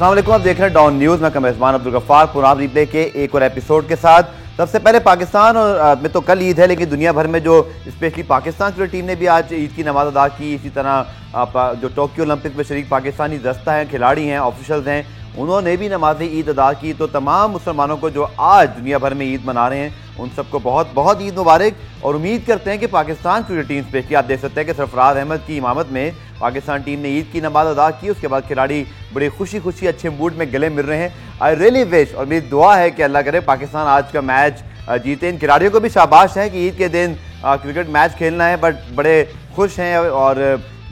अस्सलाम वालेकुम, आप देख रहे हैं डॉन न्यूज़। मैं मेज़बान अब्दुल गफ्फार पुराब रिप्ले के एक और एपिसोड के साथ। सबसे पहले पाकिस्तान और में तो कल ईद है, लेकिन दुनिया भर में जो स्पेशली पाकिस्तान की टीम ने भी आज ईद की नमाज अदा की। इसी तरह जो टोक्यो ओलंपिक में शरीक पाकिस्तानी दस्ता हैं, खिलाड़ी हैं, ऑफिशल्स हैं, उन्होंने भी नमाज ईद अदा की। तो तमाम मुसलमानों को जो आज दुनिया भर में ईद मना रहे हैं, उन सबको बहुत बहुत ईद मुबारक। और उम्मीद करते हैं कि पाकिस्तान की टीम स्पेशली आप देख सकते हैं कि सरफराज अहमद की इमामत में पाकिस्तान टीम ने ईद की नमाज अदा की। उसके बाद खिलाड़ी बड़े खुशी खुशी अच्छे मूड में गले मिल रहे हैं। आई रियली विश, और मेरी दुआ है कि अल्लाह करे पाकिस्तान आज का मैच जीते। इन खिलाड़ियों को भी शाबाश है कि ईद के दिन क्रिकेट मैच खेलना है, बट बड़े खुश हैं और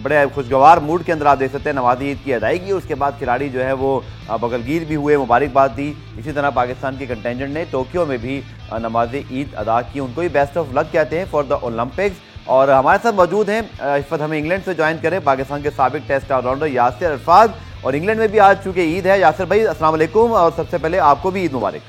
बड़े खुशगवार मूड के अंदर आप देख सकते हैं नमाज ईद की अदायगी। उसके बाद खिलाड़ी जो है वो बगलगीर भी हुए, मुबारकबाद दी। इसी तरह पाकिस्तान के कंटेंजेंट ने टोक्यो में भी नमाज ईद अदा की। उनको भी बेस्ट ऑफ लक कहते हैं फॉर द ओलंपिक्स। और हमारे साथ मौजूद हैं इस वक्त हमें इंग्लैंड से ज्वाइन करें पाकिस्तान के साबिक टेस्ट ऑलराउंडर यासिर अरफात। और इंग्लैंड में भी आज चूँकि ईद है। यासिर भाई अस्सलाम वालेकुम, और सबसे पहले आपको भी ईद मुबारक।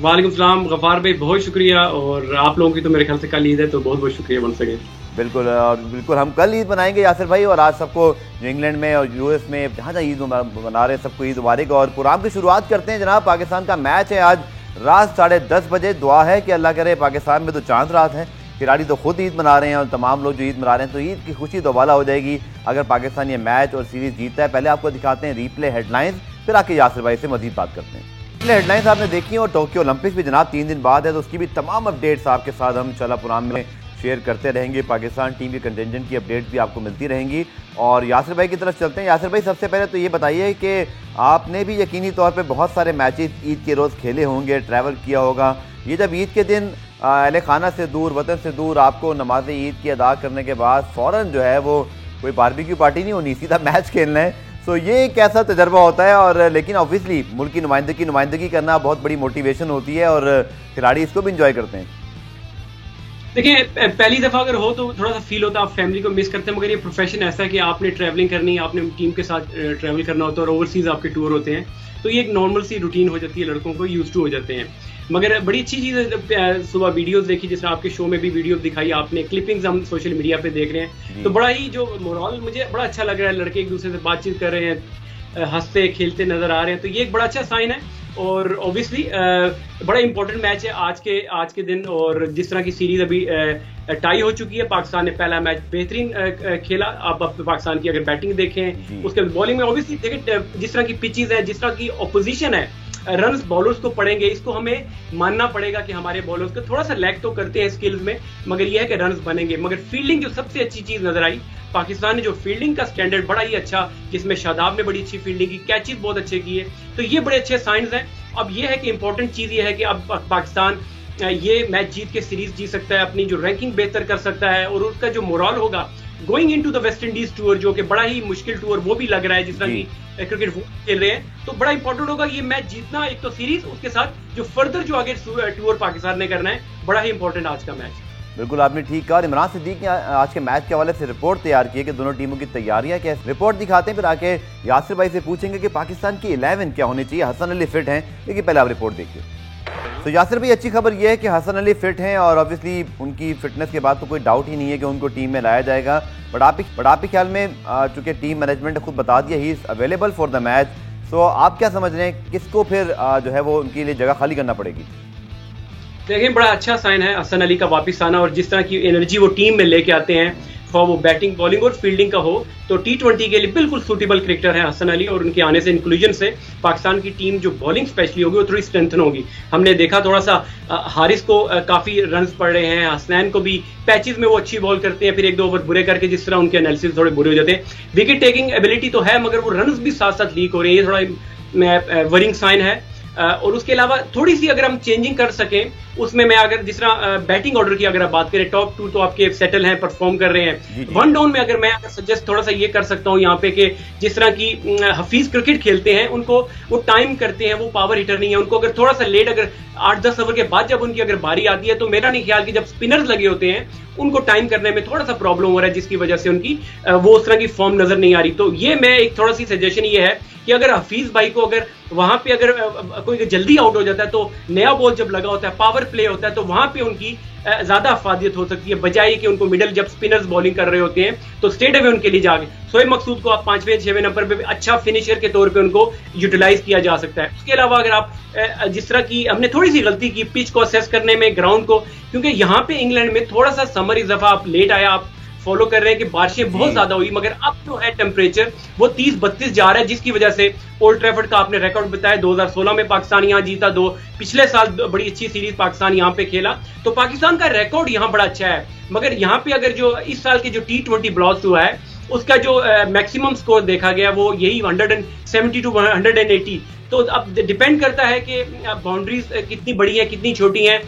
वालेकुम सलाम गफ्फार भाई, बहुत शुक्रिया। और आप लोगों की तो मेरे ख्याल से कल ईद है, तो बहुत बहुत शुक्रिया वन सेकेंड। बिल्कुल, और बिल्कुल हम कल ईद मनाएंगे यासिर भाई। और आज सबको जो इंग्लैंड में और यूएस में जहाँ जहाँ ईद मना रहे हैं सबको ईद मुबारक। और प्रोग्राम की शुरुआत करते हैं जनाब। पाकिस्तान का मैच है आज रात 10:30 बजे। दुआ है कि अल्लाह करे पाकिस्तान में तो चांद रात है, खिलाड़ी तो खुद ईद मना रहे हैं और तमाम लोग जो ईद मना रहे हैं, तो ईद की खुशी दोबारा हो जाएगी अगर पाकिस्तान ये मैच और सीरीज़ जीतता है। पहले आपको दिखाते हैं रीप्ले हेडलाइंस, फिर आके यासिर भाई से मजीद बात करते हैं। रीप्ले हेडलाइंस आपने देखी है, और टोक्यो ओलंपिक्स भी जनाब 3 दिन बाद है, तो उसकी भी तमाम अपडेट्स आपके साथ हम इंशाल्लाह प्रोग्राम में शेयर करते रहेंगे। पाकिस्तान टीम के कंटेंजेंट की अपडेट भी आपको मिलती रहेंगी। और यासिर भाई की तरफ चलते हैं। यासिर भाई सबसे पहले तो ये बताइए कि आपने भी यकीनी तौर पे बहुत सारे मैचेस ईद के रोज़ खेले होंगे, ट्रैवल किया होगा। ये जब ईद के दिन अहले खाना से दूर, वतन से दूर आपको नमाज ईद की अदा करने के बाद फ़ौरन जो है वो कोई बारबेक्यू पार्टी नहीं होनी, सीधा मैच खेलना है, तो ये कैसा तजर्बा होता है? और लेकिन ऑब्वियसली मुल्क की नुमाइंदगी करना बहुत बड़ी मोटिवेशन होती है और खिलाड़ी इसको भी इंजॉय करते हैं। देखिए, पहली दफ़ा अगर हो तो थोड़ा सा फील होता है, आप फैमिली को मिस करते हैं, मगर ये प्रोफेशन ऐसा है कि आपने ट्रैवलिंग करनी है, आपने टीम के साथ ट्रैवल करना होता है और ओवरसीज़ आपके टूर होते हैं, तो ये एक नॉर्मल सी रूटीन हो जाती है, लड़कों को यूज टू हो जाते हैं। मगर बड़ी अच्छी चीज़ है, सुबह वीडियोस देखी, जिस तरह आपके शो में भी वीडियोस दिखाई आपने, क्लिपिंग्स हम सोशल मीडिया पे देख रहे हैं, तो बड़ा ही जो मोरल मुझे बड़ा अच्छा लग रहा है। लड़के एक दूसरे से बातचीत कर रहे हैं, हंसते खेलते नजर आ रहे हैं, तो ये एक बड़ा अच्छा साइन है। और ऑब्वियसली बड़ा इंपॉर्टेंट मैच है आज के दिन। और जिस तरह की सीरीज अभी टाई हो चुकी है, पाकिस्तान ने पहला मैच बेहतरीन खेला। अब पाकिस्तान की अगर बैटिंग देखें, उसके बॉलिंग में ऑब्वियसली देखें जिस तरह की पिचेस है, जिस तरह की ऑपोजिशन है, रन्स बॉलर्स को पड़ेंगे, इसको हमें मानना पड़ेगा कि हमारे बॉलर्स को थोड़ा सा लैग तो करते हैं स्किल्स में, मगर यह है कि रन्स बनेंगे। मगर फील्डिंग जो सबसे अच्छी चीज नजर आई, पाकिस्तान ने जो फील्डिंग का स्टैंडर्ड बड़ा ही अच्छा, जिसमें शादाब ने बड़ी अच्छी फील्डिंग की, कैचेस बहुत अच्छे किए, तो ये बड़े अच्छे साइंस हैं। अब ये है कि इंपॉर्टेंट चीज ये है कि अब पाकिस्तान ये मैच जीत के सीरीज जीत सकता है, अपनी जो रैंकिंग बेहतर कर सकता है, और उसका जो मोरल होगा going into the West Indies tour, जो कि बड़ा ही मुश्किल टूर वो भी लग रहा है, जिस तरह की क्रिकेट वो खेल रहे हैं, तो बड़ा इंपॉर्टेंट होगा ये मैच जीतना, एक तो सीरीज, उसके साथ जो फर्दर जो आगे टूर पाकिस्तान ने करना है, बड़ा ही इंपॉर्टेंट आज का मैच। बिल्कुल आपने ठीक कहा। इमरान सिद्दीक ने आज के मैच के हवाले से रिपोर्ट तैयार की है कि दोनों टीमों की तैयारियां क्या है। रिपोर्ट दिखाते हैं, फिर आके यासिर भाई से पूछेंगे कि पाकिस्तान की 11 क्या होनी चाहिए। हसन अली फिट हैं, लेकिन पहले आप रिपोर्ट देखिए। तो यासिर भाई अच्छी खबर यह है कि हसन अली फिट हैं, और ऑब्वियसली उनकी फिटनेस के बाद तो कोई डाउट ही नहीं है कि उनको टीम में लाया जाएगा। बट आपके ख्याल में चूंकि टीम मैनेजमेंट ने खुद बता दिया he is available for the match, so आप क्या समझ रहे हैं किसको फिर जो है वो उनके लिए जगह खाली करना पड़ेगी? देखिए, बड़ा अच्छा साइन है हसन अली का वापस आना, और जिस तरह की एनर्जी वो टीम में लेके आते हैं, वो बैटिंग, बॉलिंग और फील्डिंग का हो, तो T20 के लिए बिल्कुल सूटेबल क्रिकेटर है हसन अली। और उनके आने से, इंक्लूजन से, पाकिस्तान की टीम जो बॉलिंग स्पेशली होगी वो थोड़ी स्ट्रेंथन होगी। हमने देखा थोड़ा सा हारिस को काफी रन्स पड़ रहे हैं, हसनैन को भी पैचेस में वो अच्छी बॉल करते हैं, फिर एक दो ओवर बुरे करके जिस तरह उनके एनालिसिस थोड़े बुरे हो जाते हैं। विकेट टेकिंग एबिलिटी तो है, मगर वो रन्स भी साथ साथ लीक हो रहे हैं, ये थोड़ा वरिंग साइन है। और उसके अलावा थोड़ी सी अगर हम चेंजिंग कर सकें उसमें, मैं अगर जिस तरह बैटिंग ऑर्डर की अगर आप बात करें, टॉप 2 तो आपके सेटल हैं, परफॉर्म कर रहे हैं। वन डाउन में अगर मैं सजेस्ट थोड़ा सा ये कर सकता हूं यहाँ पे कि जिस तरह की हफीज क्रिकेट खेलते हैं, उनको वो टाइम करते हैं, वो पावर हिटर नहीं है, उनको अगर थोड़ा सा लेट, अगर 8-10 ओवर के बाद जब उनकी अगर बारी आती है, तो मेरा नहीं ख्याल कि जब स्पिनर्स लगे होते हैं उनको टाइम करने में थोड़ा सा प्रॉब्लम हो रहा है, जिसकी वजह से उनकी वो उस तरह की फॉर्म नजर नहीं आ रही। तो ये मैं एक थोड़ा सी सजेशन ये है कि अगर हफीज भाई को अगर वहां पे अगर कोई जल्दी आउट हो जाता है तो नया बॉल जब लगा होता है, पावर प्ले होता है, तो वहां पे उनकी ज्यादा अफादियत हो सकती है, बजाय कि उनको मिडल जब स्पिनर्स बॉलिंग कर रहे होते हैं तो स्ट्रेट अवे उनके लिए जाके शोएब मकसूद को आप 5वें 6वें नंबर पे अच्छा फिनिशर के तौर पे उनको यूटिलाइज किया जा सकता है। उसके अलावा अगर आप जिस तरह की हमने थोड़ी सी गलती की पिच को असेस करने में, ग्राउंड को, क्योंकि यहाँ पे इंग्लैंड में थोड़ा सा समर इस दफा आप लेट आया, आप फॉलो कर रहे हैं कि बारिशें बहुत ज्यादा हुई, मगर अब जो है टेम्परेचर वो 30-32 जा रहा है, जिसकी वजह से ओल्ड ट्रैफर्ड का आपने रिकॉर्ड बताया 2016 में पाकिस्तान यहाँ जीता, पिछले साल बड़ी अच्छी सीरीज पाकिस्तान यहाँ पे खेला, तो पाकिस्तान का रिकॉर्ड यहाँ बड़ा अच्छा है। मगर यहाँ पे अगर जो इस साल के जो T20 ब्लॉस्ट हुआ है उसका जो मैक्सिमम स्कोर देखा गया वो यही 170 to 180, तो अब डिपेंड करता है कि बाउंड्रीज कितनी बड़ी हैं कितनी छोटी हैं।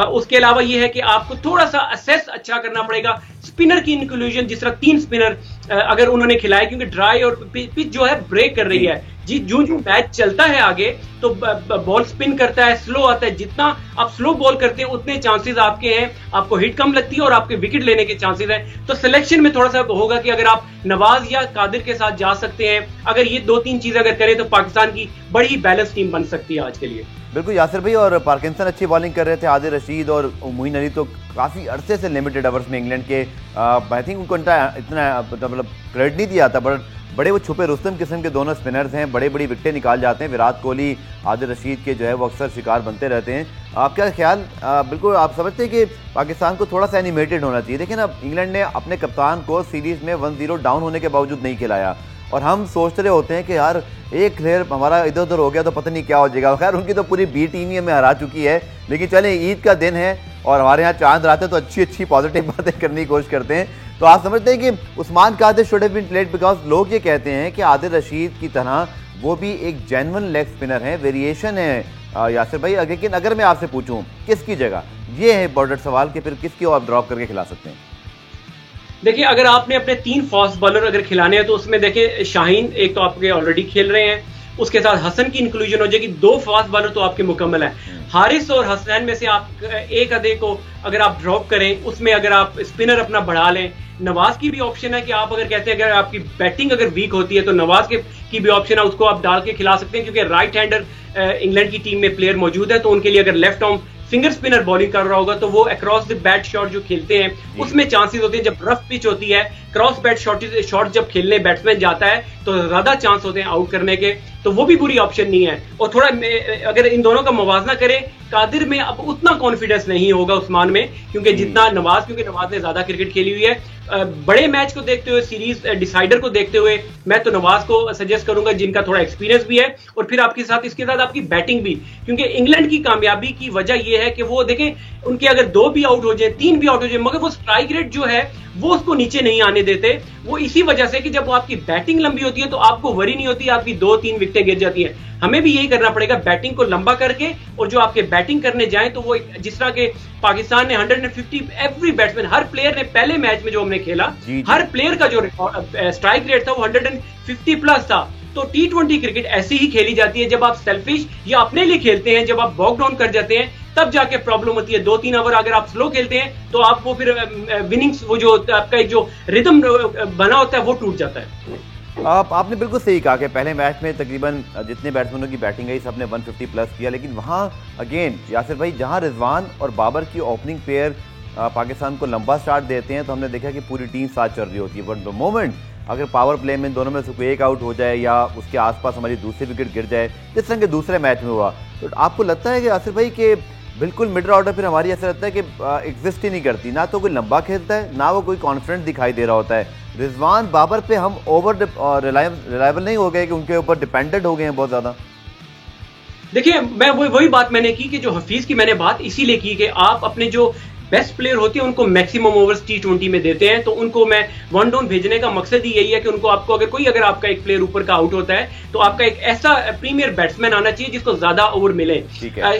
उसके अलावा ये है कि आपको थोड़ा सा असेस अच्छा करना पड़ेगा, स्पिनर की इंक्लूजन, जिस तरह 3 स्पिनर अगर उन्होंने खिलाए, क्योंकि ड्राई और पिच जो है ब्रेक कर रही है, जो मैच चलता है आगे तो बॉल स्पिन करता है, स्लो आता है, जितना आप स्लो बॉल करते हैं उतने चांसेस आपके हैं, आपको हिट कम लगती है और आपके विकेट लेने के चांसेस हैं। तो सिलेक्शन में थोड़ा सा होगा कि अगर आप नवाज या कादिर के साथ जा सकते हैं, अगर ये 2-3 चीजें अगर करें तो पाकिस्तान की बड़ी बैलेंस टीम बन सकती है आज के लिए। बिल्कुल यासिर भाई, और पार्किंसन अच्छी बॉलिंग कर रहे थे, आदिल रशीद और मोइन अली तो काफ़ी अरसे से लिमिटेड ओवर्स में इंग्लैंड के, आई थिंक उनको इतना मतलब क्रेडिट नहीं दिया था, बट बड़े वो छुपे रुस्तम किस्म के दोनों स्पिनर्स हैं, बड़े बड़ी विकेटें निकाल जाते हैं। विराट कोहली, आदिल रशीद के जो है वो अक्सर शिकार बनते रहते हैं। आपका ख्याल, बिल्कुल आप समझते हैं कि पाकिस्तान को थोड़ा सा एनिमेटेड होना चाहिए? देखिए ना, इंग्लैंड ने अपने कप्तान को सीरीज़ में 1-0 डाउन होने के बावजूद नहीं खिलाया, और हम सोचते रहे होते हैं कि यार एक प्लेयर हमारा इधर उधर हो गया तो पता नहीं क्या हो जाएगा। खैर उनकी तो पूरी बी टीम ही हमें हरा चुकी है, लेकिन चलें, ईद का दिन है और हमारे यहाँ चांद रात है तो अच्छी अच्छी पॉजिटिव बातें करने की कोशिश करते हैं। तो आप समझते हैं कि Usman Qadir should have been played, because लोग ये कहते हैं कि आदिल रशीद की तरह वो भी एक जेन्युइन लेग स्पिनर है, वेरिएशन है यासिर भाई। लेकिन अगर मैं आपसे पूछूं किसकी जगह, ये है इंपॉर्टेंट सवाल कि फिर किसकी आप ड्रॉप करके खिला सकते हैं? देखिए, अगर आपने अपने 3 फास्ट बॉलर अगर खिलाने हैं तो उसमें देखिए शाहीन एक तो आपके ऑलरेडी खेल रहे हैं, उसके साथ हसन की इंक्लूजन हो जाएगी, 2 फास्ट बॉलर तो आपके मुकम्मल है। हारिस और हसनैन में से आप एक आधे को अगर आप ड्रॉप करें, उसमें अगर आप स्पिनर अपना बढ़ा लें, नवाज की भी ऑप्शन है कि आप अगर कहते हैं अगर आपकी बैटिंग अगर वीक होती है तो नवाज की भी ऑप्शन है, उसको आप डाल के खिला सकते हैं, क्योंकि राइट हैंडर इंग्लैंड की टीम में प्लेयर मौजूद है, तो उनके लिए अगर left arm finger spinner bowling कर रहा होगा तो वो अक्रॉस द बैट शॉट जो खेलते हैं उसमें चांसेस होते हैं। जब रफ पिच होती है, क्रॉस बैट शॉट जब खेलने बैट्समैन जाता है तो ज्यादा चांस होते हैं आउट करने के, तो वो भी बुरी ऑप्शन नहीं है। और थोड़ा अगर इन दोनों का मुवाजना करें, कादिर में अब उतना कॉन्फिडेंस नहीं होगा उस्मान में, क्योंकि जितना नवाज, क्योंकि नवाज ने ज्यादा क्रिकेट खेली हुई है। बड़े मैच को देखते हुए, सीरीज डिसाइडर को देखते हुए मैं तो नवाज को सजेस्ट करूंगा, जिनका थोड़ा एक्सपीरियंस भी है और फिर आपके साथ इसके साथ आपकी बैटिंग भी, क्योंकि इंग्लैंड की कामयाबी की वजह यह है कि वो देखें उनके अगर 2 भी आउट हो जाए, 3 भी आउट हो जाए, मगर वो स्ट्राइक रेट जो है वो उसको नीचे नहीं आने देते। वो इसी वजह से कि जब वो आपकी बैटिंग लंबी होती है तो आपको वरी नहीं होती, आपकी 2-3 विकेटें गिर जाती हैं। हमें भी यही करना पड़ेगा, बैटिंग को लंबा करके, और जो आपके बैटिंग करने जाएं तो वो जिस तरह के पाकिस्तान ने 150 एवरी बैट्समैन, हर प्लेयर ने पहले मैच में जो हमने खेला, हर प्लेयर का जो स्ट्राइक रेट था वो 150 प्लस था। तो T20 क्रिकेट ऐसी ही खेली जाती है, जब आप सेल्फिश या अपने लिए खेलते हैं, जब आप बॉक डाउन कर जाते हैं तब जाके प्रॉब्लम होती है। 2-3 ओवर अगर आप स्लो खेलते हैं तो आप वो फिर विनिंग्स, वो जो आपका एक जो रिदम बना होता है वो टूट जाता है। आपने बिल्कुल सही कहा कि पहले मैच में तकरीबन जितने बैट्समैनों की बैटिंग आई सबने 150 प्लस किया, लेकिन वहाँ अगेन यासिर भाई, जहाँ रिजवान और बाबर की ओपनिंग पेयर पाकिस्तान को लंबा स्टार्ट देते हैं तो हमने देखा कि पूरी टीम साथ चल रही होती है, बट द मोमेंट अगर पावर प्ले में दोनों में से कोई एक आउट हो जाए या उसके आसपास हमारी दूसरी विकेट गिर जाए, जिस तरह के दूसरे मैच में हुआ, तो आपको लगता है कि यासिर भाई के बिल्कुल मिडल ऑर्डर फिर हमारी ऐसा लगता है कि एग्जिस्ट ही नहीं करती, ना तो कोई लंबा खेलता है ना वो कोई कॉन्फिडेंट दिखाई दे रहा होता है। रिजवान बाबर पे हम ओवर रिलायबल नहीं हो गए कि उनके ऊपर डिपेंडेंट हो गए हैं बहुत ज़्यादा? देखिए, मैं वही बात मैंने की कि जो हफीज की मैंने बात इसीलिए की कि आप अपने जो बेस्ट प्लेयर होते हैं उनको मैक्सिमम ओवर्स T20 में देते हैं, तो उनको मैं 1 डाउन भेजने का मकसद ही यही है कि उनको आपको अगर आपका एक प्लेयर ऊपर का आउट होता है तो आपका एक ऐसा प्रीमियर बैट्समैन आना चाहिए जिसको ज्यादा ओवर मिले।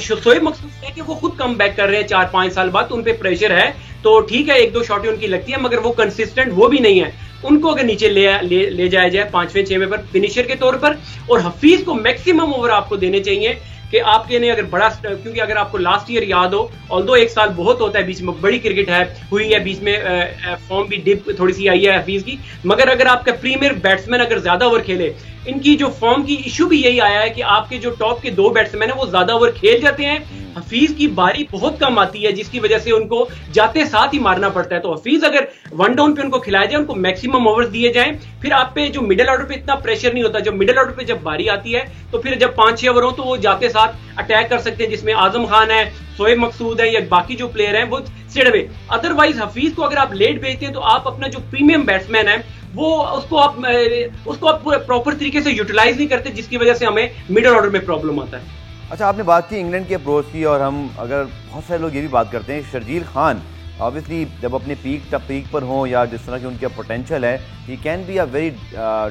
शोएब मकसूद है कि वो खुद कम बैक कर रहे हैं 4-5 साल बाद, तो उन पे प्रेशर है, तो ठीक है 1-2 शॉटें उनकी लगती है, मगर वो कंसिस्टेंट वो भी नहीं है। उनको अगर नीचे ले जाया जाए 5वें 6वें पर फिनिशर के तौर पर, और हफीज को मैक्सिमम ओवर आपको देने चाहिए, कि आपके ने अगर बड़ा, क्योंकि अगर आपको लास्ट ईयर याद हो, ऑल्दो एक साल बहुत होता है, बीच में बड़ी क्रिकेट है हुई है, बीच में फॉर्म भी डिप थोड़ी सी आई है हफीज की, मगर अगर आपका प्रीमियर बैट्समैन अगर ज्यादा ओवर खेले, इनकी जो फॉर्म की इशू भी यही आया है कि आपके जो टॉप के 2 बैट्समैन है वो ज्यादा ओवर खेल जाते हैं, हफीज की बारी बहुत कम आती है, जिसकी वजह से उनको जाते साथ ही मारना पड़ता है। तो हफीज अगर 1 डाउन पे उनको खिलाया जाए, उनको मैक्सिमम ओवर्स दिए जाएं, फिर आप पे जो मिडिल ऑर्डर पे इतना प्रेशर नहीं होता। जब मिडिल ऑर्डर पे जब बारी आती है तो फिर जब 5-6 ओवर हो तो वो जाते साथ अटैक कर सकते हैं, जिसमें आजम खान है, शोएब मकसूद है या बाकी जो प्लेयर हैं वो स्ट्रेट अवे। अदरवाइज हफीज को अगर आप लेट भेजते हैं तो आप अपना जो प्रीमियम बैट्समैन है वो उसको आप प्रॉपर तरीके से यूटिलाइज नहीं करते, जिसकी वजह से हमें मिडिल ऑर्डर में प्रॉब्लम आता है। अच्छा, आपने बात की इंग्लैंड की अप्रोच की, और हम अगर बहुत सारे लोग ये भी बात करते हैं, शर्जील खान ऑब्वियसली जब अपने पीक पर हों या जिस तरह की उनका पोटेंशियल है, he can be a very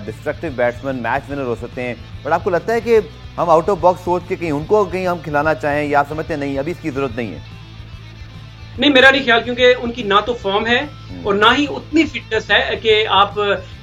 destructive batsman, match winner हो सकते हैं, बट आपको लगता है कि हम आउट ऑफ बॉक्स सोच के कहीं उनको कहीं हम खिलाना चाहें, या आप समझते नहीं अभी इसकी जरूरत नहीं है? नहीं, मेरा नहीं ख्याल, क्योंकि उनकी ना तो फॉर्म है और ना ही उतनी फिटनेस है कि आप,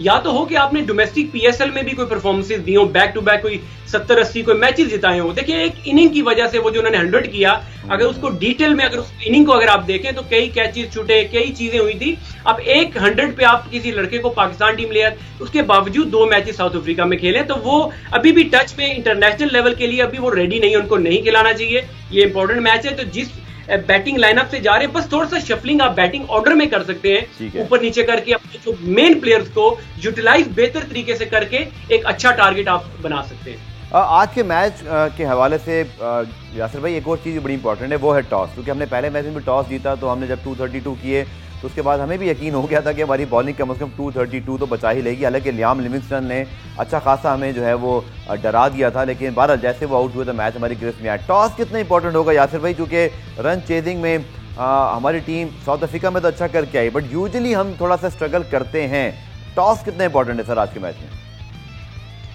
या तो हो कि आपने डोमेस्टिक पीएसएल में भी कोई परफॉर्मेंसेस दी हो, बैक टू बैक कोई 70-80 कोई मैचेस जिताए हो। देखिए, एक इनिंग की वजह से वो जो उन्होंने 100 किया, अगर उसको डिटेल में अगर उस इनिंग को अगर आप देखें तो कई कैचेस छूटे, कई चीजें हुई थी। अब एक 100 पे आप किसी लड़के को पाकिस्तान टीम ले आए, उसके बावजूद 2 मैचेस साउथ अफ्रीका में खेले, तो वो अभी भी टच में इंटरनेशनल लेवल के लिए अभी वो रेडी नहीं है, उनको नहीं खिलाना चाहिए। ये इंपॉर्टेंट मैच है, तो जिस बैटिंग लाइनअप से जा रहे हैं, बस थोड़ा सा शफलिंग आप बैटिंग ऑर्डर में कर सकते हैं, ऊपर नीचे करके अपने जो मेन प्लेयर्स को यूटिलाइज बेहतर तरीके से करके एक अच्छा टारगेट आप बना सकते हैं। आज के मैच के हवाले से यासिर भाई एक और चीज़ बड़ी इंपॉर्टेंट है, वो है टॉस, क्योंकि हमने पहले मैच में भी टॉस जीता, तो हमने जब 232 किए तो उसके बाद हमें भी यकीन हो गया था कि हमारी बॉलिंग कम से कम 232 तो बचा ही लेगी। हालांकि लियाम लिविंगस्टन ने अच्छा खासा हमें जो है वो डरा दिया था, लेकिन बहरहाल जैसे वो आउट हुए तो मैच हमारी गिरफ्त में आया। टॉस कितना इंपॉर्टेंट होगा यासिर भाई, क्योंकि रन चेजिंग में हमारी टीम साउथ अफ्रीका में तो अच्छा करके आई, बट यूजुअली हम थोड़ा सा स्ट्रगल करते हैं। टॉस कितना इंपॉर्टेंट है सर आज के मैच में?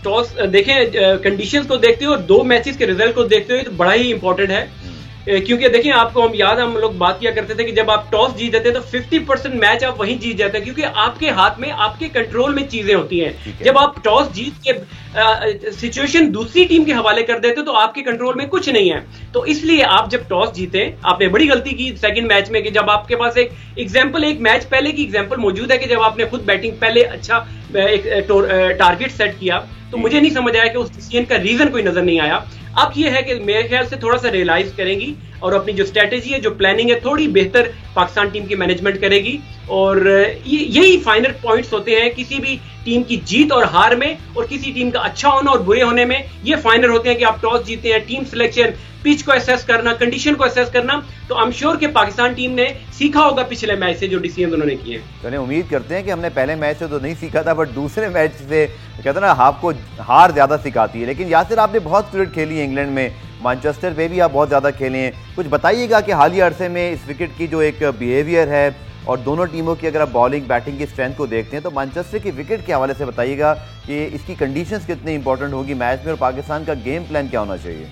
टॉस देखें, कंडीशंस को देखते हुए और 2 मैचेस के रिजल्ट को देखते हुए तो बड़ा ही इंपॉर्टेंट है, क्योंकि देखिए आपको हम याद, हम लोग बात किया करते थे कि जब आप टॉस जीत देते तो 50% मैच आप वहीं जीत जाते हैं, क्योंकि आपके हाथ में, आपके कंट्रोल में चीजें होती हैं। जब आप टॉस जीत के सिचुएशन दूसरी टीम के हवाले कर देते तो आपके कंट्रोल में कुछ नहीं है। तो इसलिए आप जब टॉस जीते, आपने बड़ी गलती की सेकंड मैच में कि जब आपके पास एक मैच पहले की एग्जांपल मौजूद है कि जब आपने खुद बैटिंग पहले अच्छा एक टारगेट सेट किया, तो मुझे नहीं समझ आया कि उस डिसीजन का रीजन कोई नजर नहीं आया। अब ये है कि मेरे ख्याल से थोड़ा सा रियलाइज करेंगी और अपनी जो स्ट्रेटेजी है, जो प्लानिंग है, थोड़ी बेहतर पाकिस्तान टीम की मैनेजमेंट करेगी, और यही फाइनल पॉइंट्स होते हैं किसी भी टीम की जीत और हार में, और किसी टीम का अच्छा होना और बुरे होने में। ये फाइनल होते हैं कि आप टॉस जीते हैं, टीम सिलेक्शन, पिच को एसेस करना, कंडीशन को एसेस करना। तो आई एम श्योर कि पाकिस्तान टीम ने सीखा होगा पिछले मैच से जो डिसीजन उन्होंने किए। चलिए, उम्मीद करते हैं कि हमने पहले मैच से तो नहीं सीखा था, बट दूसरे मैच से कहते हैं ना, आपको हार ज्यादा सिखाती है। लेकिन यासिर, आपने बहुत क्रिकेट खेली है इंग्लैंड में, मैनचेस्टर पे भी आप बहुत ज़्यादा खेले हैं, कुछ बताइएगा कि हालिया अरसे में इस विकेट की जो एक बिहेवियर है और दोनों टीमों की अगर आप बॉलिंग बैटिंग की स्ट्रेंथ को देखते हैं, तो मैनचेस्टर की विकेट के हवाले से बताइएगा कि इसकी कंडीशंस कितनी इंपॉर्टेंट होगी मैच में, और पाकिस्तान का गेम प्लान क्या होना चाहिए?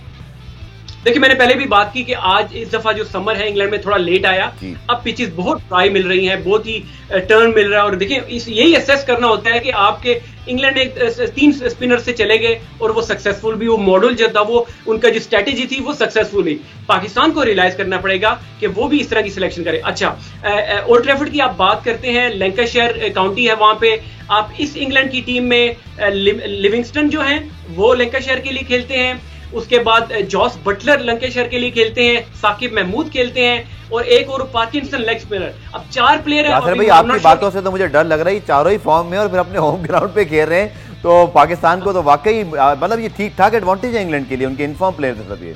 देखिए, मैंने पहले भी बात की कि आज इस दफा जो समर है इंग्लैंड में थोड़ा लेट आया, अब पिचेस बहुत ड्राई मिल रही हैं, बहुत ही टर्न मिल रहा है, और देखिए यही असेस करना होता है कि आपके इंग्लैंड एक 3 स्पिनर से चले गए और वो सक्सेसफुल भी, वो मॉडल जो था, वो उनका जो स्ट्रेटेजी थी वो सक्सेसफुल हुई। पाकिस्तान को रियलाइज करना पड़ेगा कि वो भी इस तरह की सिलेक्शन करे। अच्छा, ओल्ड ट्रैफर्ड की आप बात करते हैं, लैंकाशायर काउंटी है वहां पे, आप इस इंग्लैंड की टीम में लिविंगस्टन जो है वो लैंकाशायर के लिए खेलते हैं, उसके बाद जॉस बटलर लंकेशर के लिए खेलते हैं, साकिब महमूद खेलते हैं, और एक और पार्किंसन लेग स्पिनर। अब 4 प्लेयर हैं। यासिर भाई, आपकी बातों से तो मुझे डर लग रहा है, चारों ही फॉर्म में और फिर अपने होम ग्राउंड पे खेल रहे हैं, तो पाकिस्तान को तो वाकई मतलब ये ठीक ठाक एडवांटेज है इंग्लैंड के लिए, उनके इनफॉर्म प्लेयर सब ये।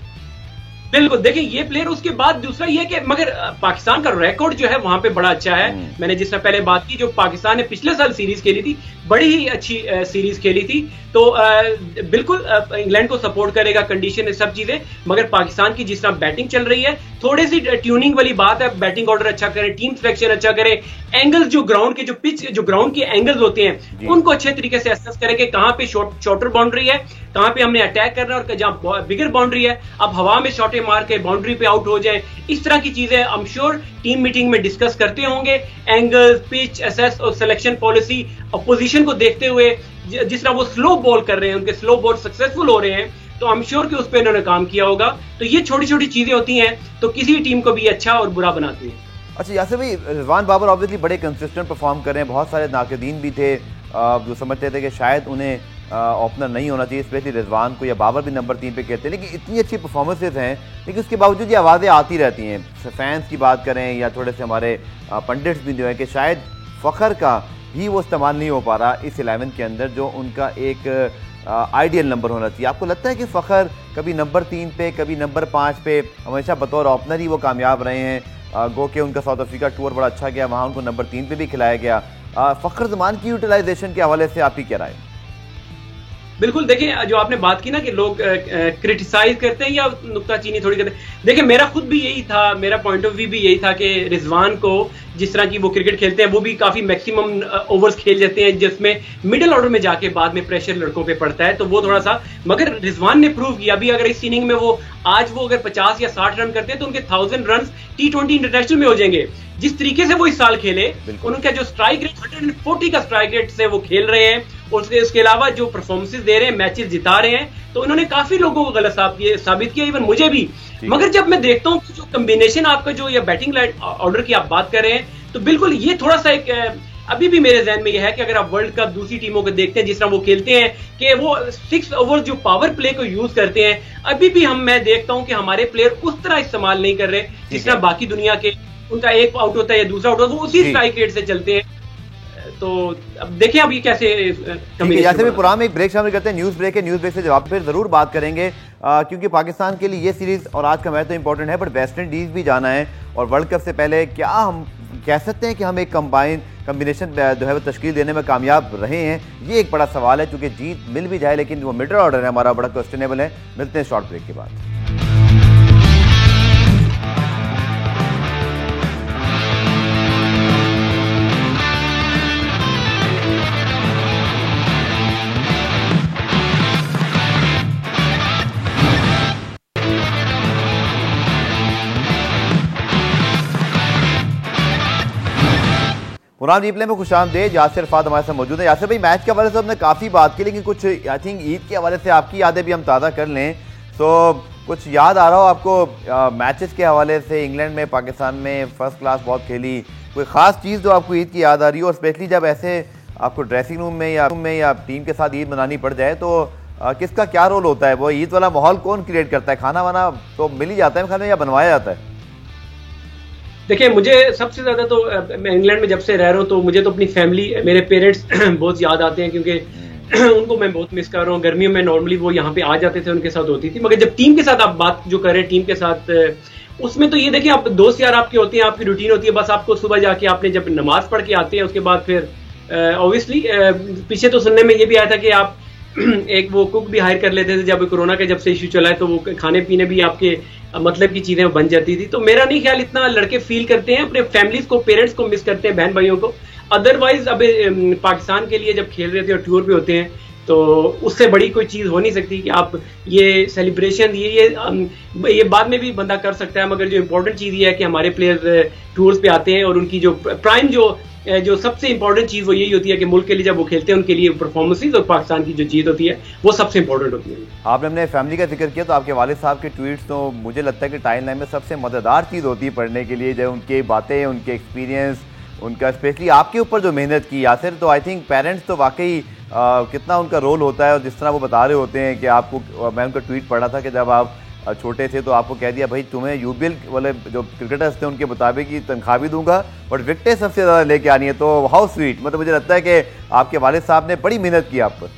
बिल्कुल, देखिए ये प्लेयर, उसके बाद दूसरा ये कि मगर पाकिस्तान का रिकॉर्ड जो है वहां पे बड़ा अच्छा है। मैंने जिस तरह पहले बात की, जो पाकिस्तान ने पिछले साल सीरीज खेली थी, बड़ी ही अच्छी सीरीज खेली थी, तो बिल्कुल इंग्लैंड को सपोर्ट करेगा, कंडीशन है, सब चीजें। मगर पाकिस्तान की जिस तरह बैटिंग चल रही है, थोड़ी सी ट्यूनिंग वाली बात है, बैटिंग ऑर्डर अच्छा करें, टीम सिलेक्शन अच्छा करें, एंगल्स जो ग्राउंड के, जो पिच, जो ग्राउंड के एंगल्स होते हैं उनको अच्छे तरीके से एसेस करें कि कहां पे शॉर्टर बाउंड्री है, कहां पे हमने अटैक करना है, और जहां बिगर बाउंड्री है अब हवा में शॉटे मार के बाउंड्री पे आउट हो जाए। इस तरह की चीजें I am sure team meeting में डिस्कस करते होंगे, एंगल, पिच, एसेस और सिलेक्शन पॉलिसी, अपोजिशन को देखते हुए जिस तरह वो स्लो बॉल कर रहे हैं, उनके स्लो बॉल सक्सेसफुल हो रहे हैं, तो आई एम श्योर कि उस पर इन्होंने काम किया होगा। तो ये छोटी छोटी चीजें होती हैं तो किसी टीम को भी अच्छा और बुरा बनाती हैं। अच्छा यासिर भाई, रिजवान बाबर ऑब्वियसली बड़े कंसिस्टेंट परफॉर्म कर रहे हैं, बहुत सारे नाकदीन भी थे जो समझते थे कि शायद उन्हें ओपनर नहीं होना चाहिए, स्पेशली रिजवान को, या बाबर भी नंबर 3 पे कहते हैं, लेकिन इतनी अच्छी परफॉर्मेंसेज हैं, लेकिन उसके बावजूद ये आवाज़ें आती रहती हैं, फैंस की बात करें या थोड़े से हमारे पंडित्स भी जो है कि शायद फ़खर का ही वो इस्तेमाल नहीं हो पा रहा इस 11 के अंदर जो उनका एक आइडियल नंबर होना चाहिए। आपको लगता है कि फ़खर कभी नंबर 3 पे कभी नंबर 5 पे हमेशा बतौर ओपनर ही वो कामयाब रहे हैं? गो के उनका साउथ अफ्रीका टूर बड़ा अच्छा गया, वहाँ उनको नंबर 3 पे भी खिलाया गया। फ़खर ज़मान की यूटिलाइजेशन के हवाले से आपकी क्या राय है? बिल्कुल, देखिए जो आपने बात की ना कि लोग क्रिटिसाइज करते हैं या नुक्ताचीनी थोड़ी करते हैं, देखिए मेरा खुद भी यही था, मेरा पॉइंट ऑफ व्यू भी यही था कि रिजवान को जिस तरह की वो क्रिकेट खेलते हैं वो भी काफी मैक्सिमम ओवर्स खेल जाते हैं जिसमें मिडिल ऑर्डर में जाके बाद में प्रेशर लड़कों पे पड़ता है, तो वो थोड़ा सा, मगर रिजवान ने प्रूव किया अभी अगर इस इनिंग में वो आज वो अगर 50 या 60 रन करते हैं तो उनके 1000 रन T20 इंटरनेशनल में हो जाएंगे। जिस तरीके से वो इस साल खेले, उनका जो स्ट्राइक रेट 140 का स्ट्राइक रेट से वो खेल रहे हैं और उसके अलावा जो परफॉर्मेंसेस दे रहे हैं, मैचेस जिता रहे हैं, तो उन्होंने काफी लोगों को गलत साबित किया, इवन मुझे भी। मगर जब मैं देखता हूँ जो कॉम्बिनेशन आपका जो ये बैटिंग ऑर्डर की आप बात कर रहे हैं, तो बिल्कुल ये थोड़ा सा एक अभी भी मेरे जहन में यह है कि अगर आप वर्ल्ड कप दूसरी टीमों को देखते हैं जिस तरह वो खेलते हैं कि वो 6 ओवर जो पावर प्ले को यूज करते हैं, अभी भी मैं देखता हूं कि हमारे प्लेयर उस तरह इस्तेमाल नहीं कर रहे जिस तरह बाकी दुनिया के, उनका एक आउट होता है या दूसरा आउट होता है, वो उसी स्ट्राइक रेट से चलते हैं। तो अब देखिए अब ये कैसे जैसे भी पुराना में एक ब्रेक शामिल करते हैं, न्यूज़ ब्रेक है, न्यूज़ ब्रेक से जवाब फिर जरूर बात करेंगे क्योंकि पाकिस्तान के लिए ये सीरीज और आज का मैच तो इंपॉर्टेंट है, बट वेस्ट इंडीज भी जाना है और वर्ल्ड कप से पहले क्या हम कह सकते हैं कि हम एक कम्बिनेशन जो है वो तश्कील देने में कामयाब रहे हैं? ये एक बड़ा सवाल है, क्योंकि जीत मिल भी जाए लेकिन वो मिडल ऑर्डर है हमारा बड़ा क्वेश्चनेबल है। मिलते हैं शॉर्ट ब्रेक के बाद। पुरान रिप्ले में खुशामदीद, यासिर फाद हमारे साथ मौजूद है। यासिर भाई, मैच के हवाले से हमने काफ़ी बात की, लेकिन कुछ आई थिंक ईद के हवाले से आपकी यादें भी हम ताज़ा कर लें। तो कुछ याद आ रहा हो आपको मैचेस के हवाले से? इंग्लैंड में, पाकिस्तान में फर्स्ट क्लास बहुत खेली, कोई ख़ास चीज़ जो आपको ईद की याद आ रही हो? और स्पेशली जब ऐसे आपको ड्रेसिंग रूम में या टीम के साथ ईद मनानी पड़ जाए तो किसका क्या रोल होता है? वो ईद वाला माहौल कौन क्रिएट करता है? खाना वाना तो मिल ही जाता है खाने, या बनवाया जाता है? देखिए मुझे सबसे ज्यादा तो मैं इंग्लैंड में जब से रह रहा हूँ तो मुझे तो अपनी फैमिली, मेरे पेरेंट्स बहुत याद आते हैं क्योंकि उनको मैं बहुत मिस कर रहा हूँ। गर्मियों में नॉर्मली वो यहाँ पे आ जाते थे, उनके साथ होती थी, मगर जब टीम के साथ आप बात जो करें टीम के साथ, उसमें तो ये देखिए आप दोस्त यार आपके होते हैं, आपकी रूटीन होती है, बस आपको सुबह जाके आपने जब नमाज पढ़ के आते हैं उसके बाद फिर ऑब्वियसली पीछे तो सुनने में ये भी आया था कि आप एक वो कुक भी हायर कर लेते थे जब कोरोना का जब से इश्यू चला है, तो वो खाने पीने भी आपके मतलब की चीजें बन जाती थी। तो मेरा नहीं ख्याल इतना लड़के फील करते हैं, अपने फैमिलीज को, पेरेंट्स को मिस करते हैं, बहन भाइयों को। अदरवाइज अब पाकिस्तान के लिए जब खेल रहे थे और टूर पे होते हैं तो उससे बड़ी कोई चीज हो नहीं सकती कि आप ये सेलिब्रेशन ये बाद में भी बंदा कर सकता है, मगर जो इंपॉर्टेंट चीज ये है कि हमारे प्लेयर टूर्स पे आते हैं और उनकी जो प्राइम जो सबसे इंपॉर्टेंट चीज वो यही होती है कि मुल्क के लिए जब वो खेलते हैं उनके लिए परफॉर्मेंसेज और पाकिस्तान की जो जीत होती है वो सबसे इंपॉर्टेंट होती है। आपने अपने फैमिली का जिक्र किया तो आपके वालिद साहब के ट्वीट्स तो मुझे लगता है कि टाइम लाइन में सबसे मजेदार चीज़ होती है पढ़ने के लिए, जब उनकी बातें, उनके एक्सपीरियंस, उनका स्पेशली आपके ऊपर जो मेहनत की यासिर, तो आई थिंक पेरेंट्स तो वाकई कितना उनका रोल होता है। और जिस तरह वो बता रहे होते हैं कि आपको, मैं उनका ट्वीट पढ़ा था कि जब आप छोटे थे तो आपको कह दिया भाई तुम्हें यूबीएल वाले जो क्रिकेटर्स थे उनके मुताबिक ही तनख्वाह भी दूंगा बट विकेटें सबसे ज़्यादा लेके आनी है। तो हाउ स्वीट, मतलब मुझे लगता है कि आपके वालिद साहब ने बड़ी मेहनत की आप पर।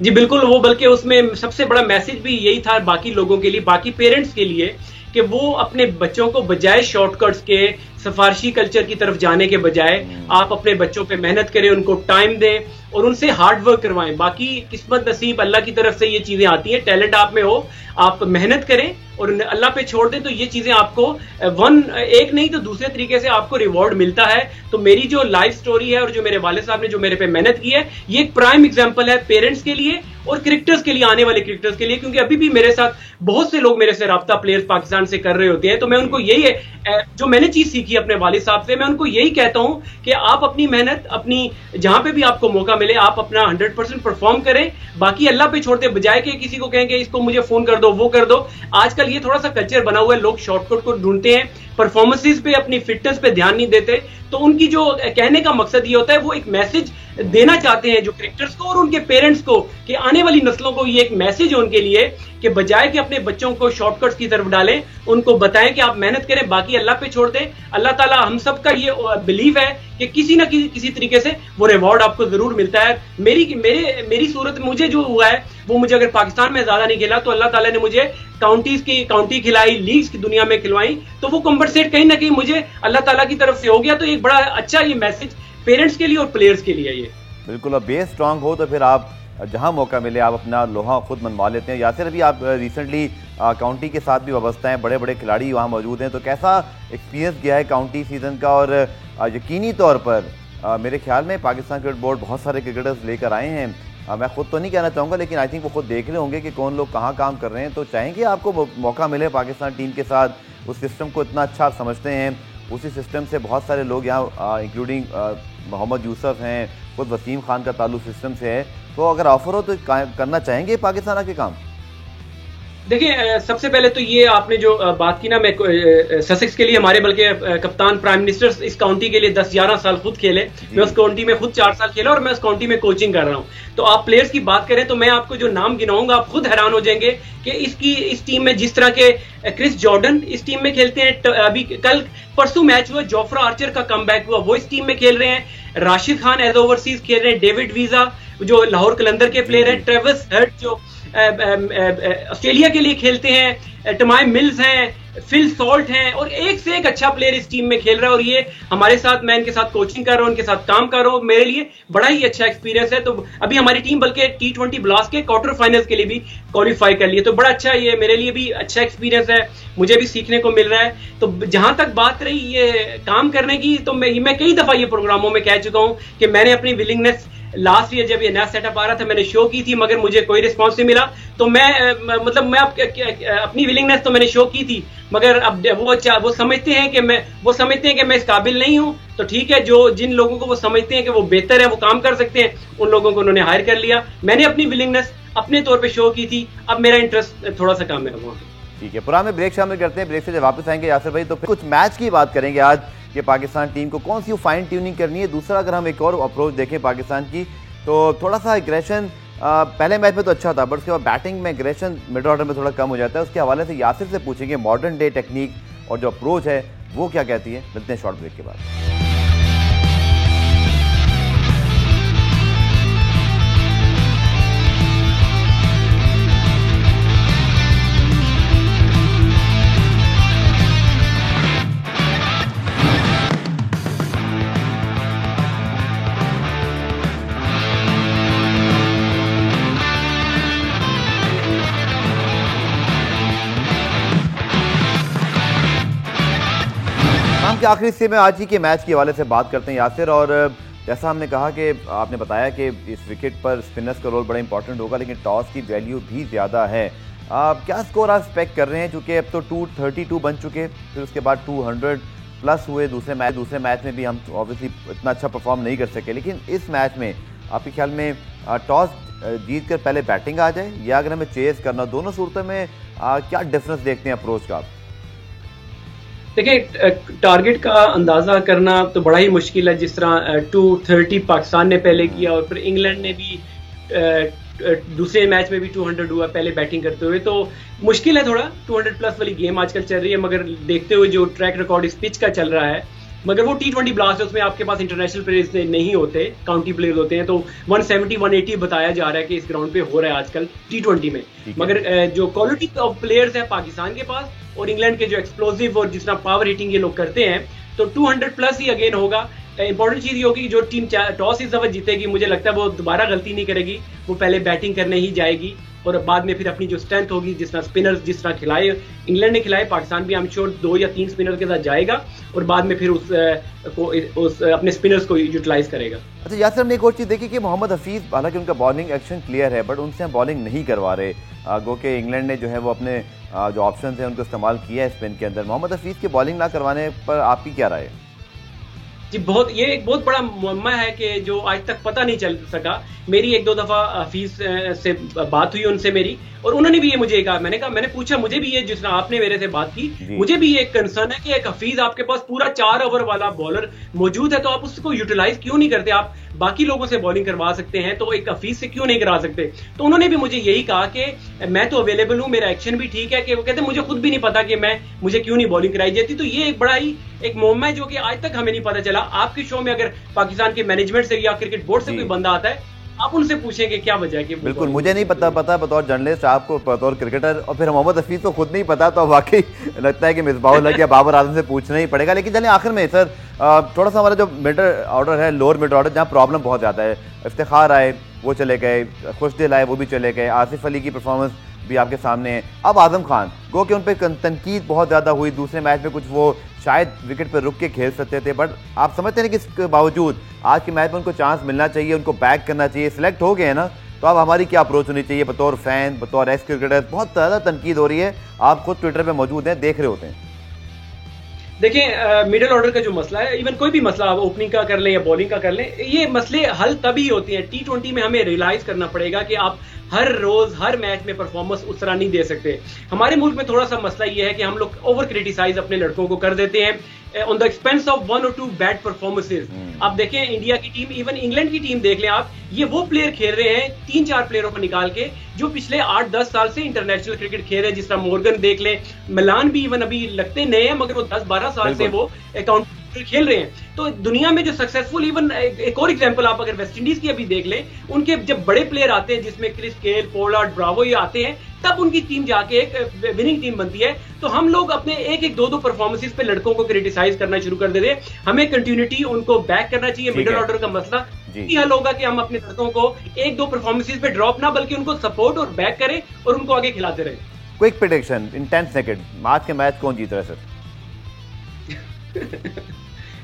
जी बिल्कुल, वो बल्कि उसमें सबसे बड़ा मैसेज भी यही था बाकी लोगों के लिए, बाकी पेरेंट्स के लिए, कि वो अपने बच्चों को बजाय शॉर्टकट्स के, सिफारशी कल्चर की तरफ जाने के बजाय आप अपने बच्चों पे मेहनत करें, उनको टाइम दें और उनसे हार्ड वर्क करवाएं। बाकी किस्मत नसीब अल्लाह की तरफ से ये चीजें आती हैं, टैलेंट आप में हो, आप मेहनत करें और अल्लाह पे छोड़ दें तो ये चीजें आपको एक नहीं तो दूसरे तरीके से आपको रिवॉर्ड मिलता है। तो मेरी जो लाइफ स्टोरी है और जो मेरे वालिद साहब ने जो मेरे पे मेहनत की है, ये एक प्राइम एग्जांपल है पेरेंट्स के लिए और क्रिकेटर्स के लिए, आने वाले क्रिकेटर्स के लिए, क्योंकि अभी भी मेरे साथ बहुत से लोग मेरे से राब्ता प्लेयर्स पाकिस्तान से कर रहे होते हैं। तो मैं उनको यही है जो मैंने चीज सीखी सीखी अपने वालिद साहब से। मैं उनको यही कहता हूं कि आप अपनी मेहनत, अपनी जहां पे भी आपको मौका मिले आप अपना 100% परफॉर्म करें, बाकी अल्लाह पे छोड़ दे, बजाय कि किसी को कहेंगे इसको मुझे फोन कर दो, वो कर दो। आजकल ये थोड़ा सा कल्चर बना हुआ है, लोग शॉर्टकट को ढूंढते हैं, परफॉर्मेंसेस पे, अपनी फिटनेस पे ध्यान नहीं देते। तो उनकी जो कहने का मकसद ये होता है, वो एक मैसेज देना चाहते हैं जो क्रिकेटर्स को और उनके पेरेंट्स को, कि आने वाली नस्लों को ये एक मैसेज है उनके लिए कि बजाय कि अपने बच्चों को शॉर्टकट्स की तरफ डालें, उनको बताएं कि आप मेहनत करें, बाकी अल्लाह पे छोड़ दें। अल्लाह ताला, हम सब का ये बिलीव है कि किसी ना किसी तरीके से वो रिवॉर्ड आपको जरूर मिलता है। मेरी सूरत मुझे जो हुआ है वो, मुझे अगर पाकिस्तान में ज्यादा नहीं खेला तो अल्लाह ताला ने मुझे काउंटी खिलाई, लीग्स की दुनिया में खिलवाई, तो वो कंपनसेट कहीं ना कहीं मुझे अल्लाह ताला की तरफ से हो गया। तो एक बड़ा अच्छा ये मैसेज पेरेंट्स के लिए और प्लेयर्स के लिए ये बिल्कुल। अब बेस स्ट्रांग हो तो फिर आप जहां मौका मिले आप अपना लोहा खुद मनवा लेते हैं। यासिर, अभी आप रिसेंटली काउंटी के साथ भी वाबस्ता हैं, बड़े बड़े खिलाड़ी वहां मौजूद हैं, तो कैसा एक्सपीरियंस गया है काउंटी सीजन का? और यकीनी तौर पर मेरे ख्याल में पाकिस्तान क्रिकेट बोर्ड बहुत सारे क्रिकेटर्स लेकर आए हैं। मैं खुद तो नहीं कहना चाहूँगा, लेकिन आई थिंक वो खुद देख रहे होंगे कि कौन लोग कहाँ काम कर रहे हैं। तो चाहेंगे आपको मौका मिले पाकिस्तान टीम के साथ, उस सिस्टम को इतना अच्छा आप समझते हैं, उसी सिस्टम से बहुत सारे लोग यहाँ इंक्लूडिंग मोहम्मद यूसुफ हैं, खुद वसीम खान का ताल्लुक सिस्टम से है, तो अगर ऑफर हो तो करना चाहेंगे पाकिस्तान आके काम? देखिए, सबसे पहले तो ये आपने जो बात की ना, मैं ससेक्स के लिए हमारे बल्कि कप्तान प्राइम मिनिस्टर इस काउंटी के लिए 10-11 साल खुद खेले, मैं उस काउंटी में खुद 4 साल खेला और मैं उस काउंटी में कोचिंग कर रहा हूं। तो आप प्लेयर्स की बात करें तो मैं आपको जो नाम गिनाऊंगा आप खुद हैरान हो जाएंगे कि इस टीम में जिस तरह के क्रिस जॉर्डन इस टीम में खेलते हैं, अभी कल परसों मैच हुआ, जोफ्रा आर्चर का कमबैक हुआ, वो इस टीम में खेल रहे हैं। राशिद खान एज ओवरसीज खेल रहे हैं, डेविड वीजा जो लाहौर कलंदर के प्लेयर हैं, ट्रेविस हेड जो ऑस्ट्रेलिया के लिए खेलते हैं, टमाई मिल्स हैं, फिल सॉल्ट हैं, और एक से एक अच्छा प्लेयर इस टीम में खेल रहा है। और ये हमारे साथ, मैं इनके साथ कोचिंग कर रहा हूँ, इनके साथ काम कर रहा हूँ, मेरे लिए बड़ा ही अच्छा एक्सपीरियंस है। तो अभी हमारी टीम बल्कि T20 ब्लास्ट के क्वार्टर फाइनल्स के लिए भी क्वालिफाई कर लिए, तो बड़ा अच्छा, ये मेरे लिए भी अच्छा एक्सपीरियंस है, मुझे भी सीखने को मिल रहा है। तो जहां तक बात रही ये काम करने की, तो मैं कई दफा ये प्रोग्रामों में कह चुका हूं कि मैंने अपनी विलिंगनेस लास्ट ईयर जब ये नया सेटअप आ रहा था मैंने शो की थी, मगर मुझे कोई रिस्पॉन्स नहीं मिला। तो मैं अपनी विलिंगनेस तो मैंने शो की थी, मगर अब वो समझते हैं कि मैं इस काबिल नहीं हूं। तो ठीक है, जो जिन लोगों को वो समझते हैं कि वो बेहतर है, वो काम कर सकते हैं, उन लोगों को उन्होंने हायर कर लिया। मैंने अपनी विलिंगनेस अपने तौर पे शो की थी, अब मेरा इंटरेस्ट थोड़ा सा कम है वहां पे। ठीक है, पुराने ब्रेक शामिल करते हैं, ब्रेक से जब वापस आएंगे यासिर भाई तो कुछ मैच की बात करेंगे आज कि पाकिस्तान टीम को कौन सी फाइन ट्यूनिंग करनी है। दूसरा, अगर हम एक और अप्रोच देखें पाकिस्तान की, तो थोड़ा सा एग्रेशन पहले मैच में तो अच्छा था, बट उसके बाद बैटिंग में एग्रेशन मिड ऑर्डर में थोड़ा कम हो जाता है। उसके हवाले से यासिर से पूछेंगे मॉडर्न डे टेक्निक और जो अप्रोच है वो क्या कहती है। मिलते हैं शॉर्ट ब्रेक के बाद। के आखिरी हिस्से में आज ही के मैच के हवाले से बात करते हैं यासिर। और जैसा हमने कहा कि आपने बताया कि इस विकेट पर स्पिनर्स का रोल बड़ा इंपॉर्टेंट होगा, लेकिन टॉस की वैल्यू भी ज़्यादा है। क्या स्कोर आप एक्सपेक्ट कर रहे हैं, चूँकि अब तो 232 बन चुके, फिर उसके बाद 200 प्लस हुए दूसरे मैच में भी हम ऑब्वियसली इतना अच्छा परफॉर्म नहीं कर सके, लेकिन इस मैच में आपके ख्याल में टॉस जीत कर पहले बैटिंग आ जाए या अगर हमें चेस करना, दोनों सूरतों में क्या डिफरेंस देखते हैं अप्रोच का? देखिए, टारगेट का अंदाजा करना तो बड़ा ही मुश्किल है। जिस तरह 230 पाकिस्तान ने पहले किया और फिर इंग्लैंड ने भी दूसरे मैच में भी 200 हुआ पहले बैटिंग करते हुए, तो मुश्किल है थोड़ा। 200 प्लस वाली गेम आजकल चल रही है, मगर देखते हुए जो ट्रैक रिकॉर्ड इस पिच का चल रहा है, मगर वो T20 ब्लास्ट है, उसमें आपके पास इंटरनेशनल प्लेयर्स नहीं होते, काउंटी प्लेयर्स होते हैं। तो 170-180 बताया जा रहा है कि इस ग्राउंड पे हो रहा है आजकल T20 में। मगर जो क्वालिटी ऑफ प्लेयर्स है पाकिस्तान के पास और इंग्लैंड के जो एक्सप्लोसिव और जिस तरह पावर हिटिंग ये लोग करते हैं, तो 200 प्लस ही अगेन होगा। इंपॉर्टेंट चीज ये होगी कि जो टीम टॉस इस दफा जीतेगी, मुझे लगता है वो दोबारा गलती नहीं करेगी, वो पहले बैटिंग करने ही जाएगी और बाद में फिर अपनी जो स्ट्रेंथ होगी, जिस तरह स्पिनर्स जिस तरह खिलाए इंग्लैंड ने खिलाए, पाकिस्तान भी आई एम श्योर 2 या 3 स्पिनर के साथ जाएगा और बाद में फिर उस अपने स्पिनर्स को यूटिलाइज करेगा। अच्छा यासिर, हमने एक और चीज़ देखी कि मोहम्मद हफीज, हालांकि उनका बॉलिंग एक्शन क्लियर है, बट उनसे हम बॉलिंग नहीं करवा रहे। गो के इंग्लैंड ने जो है वो अपने जो ऑप्शन हैं उनको इस्तेमाल किया है स्पिन के अंदर। मोहम्मद हफीज़ की बॉलिंग ना करवाने पर आपकी क्या राय है? जी ये एक बहुत बड़ा मुअम्मा है कि जो आज तक पता नहीं चल सका। मेरी एक दो दफा हफीज से बात हुई उनसे मेरी, और उन्होंने भी ये मुझे कहा, मैंने पूछा, मुझे भी ये जिस तरह आपने मेरे से बात की, मुझे भी ये एक कंसर्न है कि एक हफीज आपके पास पूरा 4 ओवर वाला बॉलर मौजूद है, तो आप उसको यूटिलाइज क्यों नहीं करते? आप बाकी लोगों से बॉलिंग करवा सकते हैं, तो एक हफीज से क्यों नहीं करा सकते? तो उन्होंने भी मुझे यही कहा कि मैं तो अवेलेबल हूं, मेरा एक्शन भी ठीक है, कि वो कहते मुझे खुद भी नहीं पता कि मुझे क्यों नहीं बॉलिंग कराई जाती। तो ये एक बड़ा ही एक मुअम्मा है जो कि आज तक हमें नहीं पता चला। आपके शो में अगर पाकिस्तान के मैनेजमेंट से या क्रिकेट बोर्ड से कोई बंदा आता है, आप उनसे पूछेंगे क्या वजह है कि बिल्कुल मुझे नहीं पता बतौर जर्नलिस्ट, आपको बतौर क्रिकेटर, और फिर मोहम्मद हफीज को खुद नहीं पता, तो वाकई लगता है कि मिसबाहुल हक या बाबर आजम से पूछना ही पड़ेगा। लेकिन चलिए आखिर में सर थोड़ा सा हमारा जो मिडल ऑर्डर है, लोअर मिडल ऑर्डर, जहाँ प्रॉब्लम बहुत ज़्यादा है, इफ्तिखार आए वो चले गए, खुशदिल आए वो भी चले गए, आसिफ अली की परफॉर्मेंस भी आपके सामने है, अब आजम खान गो कि उन पर तनकीद बहुत ज़्यादा हुई, दूसरे मैच में कुछ वो शायद विकेट पर रुक के खेल सकते थे, बट आप समझते हैं कि इसके बावजूद आज के मैच में उनको चांस मिलना चाहिए, उनको बैक करना चाहिए, सिलेक्ट हो गए हैं ना, तो अब हमारी क्या अप्रोच होनी चाहिए बतौर फैन, बतौर एक्स क्रिकेटर? बहुत ज़्यादा तनकीद हो रही है, आप खुद ट्विटर पर मौजूद हैं, देख रहे होते हैं। देखिए मिडिल ऑर्डर का जो मसला है, इवन कोई भी मसला आप ओपनिंग का कर लें या बॉलिंग का कर लें, ये मसले हल तभी होते हैं। T20 में हमें रियलाइज करना पड़ेगा कि आप हर रोज हर मैच में परफॉर्मेंस उस तरह नहीं दे सकते। हमारे मुल्क में थोड़ा सा मसला ये है कि हम लोग ओवर क्रिटिसाइज अपने लड़कों को कर देते हैं ऑन द एक्सपेंस ऑफ 1 और 2 बैड परफॉर्मेंसेस। आप देखें इंडिया की टीम, इवन इंग्लैंड की टीम देख लें आप, ये वो प्लेयर खेल रहे हैं 3-4 प्लेयरों को निकाल के जो पिछले 8-10 साल से इंटरनेशनल क्रिकेट खेल रहे हैं, जिस तरह मॉर्गन देख लें, मिलान भी इवन अभी लगते नए हैं मगर वो 10-12 साल से वो अकाउंट खेल रहे हैं। तो दुनिया में जो सक्सेसफुल, इवन एक और एग्जांपल आप अगर वेस्ट इंडीज की अभी देख लें, उनके जब बड़े प्लेयर आते हैं जिसमें क्रिस गेल, पोलार्ड, ब्रावो ये आते हैं, तब उनकी टीम जाके एक विनिंग टीम बनती है। तो हम लोग अपने एक दो परफॉर्मेंसेस पे लड़कों को क्रिटिसाइज करना शुरू कर देते हैं। हमें कंटिन्यूटी उनको बैक करना चाहिए। मिडिल ऑर्डर का मसला ये हल होगा कि हम अपने लड़कों को 1-2 परफॉर्मेंसेस पे ड्रॉप ना, बल्कि उनको सपोर्ट और बैक करें और उनको आगे खिलाते रहे। क्विक प्रेडिक्शन इन 10 सेकंड, आज के मैच कौन जीत रहा है सर?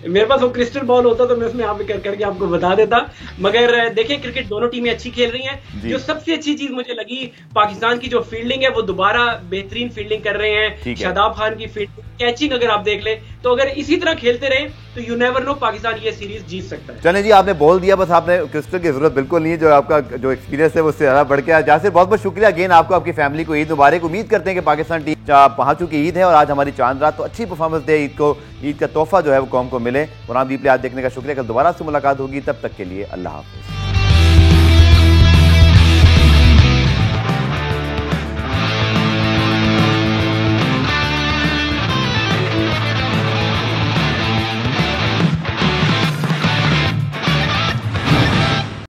मेरे पास वो क्रिस्टल बॉल होता तो मैं उसमें आप करके आपको बता देता, मगर देखिए क्रिकेट दोनों टीमें अच्छी खेल रही हैं। जो सबसे अच्छी चीज मुझे लगी, पाकिस्तान की जो फील्डिंग है, वो दोबारा बेहतरीन फील्डिंग कर रहे हैं। शादाब खान की फील्डिंग, कैचिंग अगर आप देख ले, तो अगर इसी तरह खेलते रहे तो यू नेवर नो, पाकिस्तान ये सीरीज जीत सकता है। चलें जी, आपने बोल दिया, बस आपने क्रिस्टल की जरूरत बिल्कुल नहीं है, जो आपका जो एक्सपीरियंस है वो उससे ज्यादा बढ़ गया। जासिर बहुत बहुत शुक्रिया अगेन आपको, आपकी फैमिली को ईद मुबारक। उम्मीद करते हैं कि पाकिस्तान टीम वहाँ चुकी ईद है और आज हमारी चांद रात, तो अच्छी परफॉर्मेंस दे, ईद का तोहफा जो है वो कौम को मिले। और आप डीपली आज देखने का शुक्रिया, कल दोबारा से मुलाकात होगी, तब तक के लिए अल्लाह हाफिज़।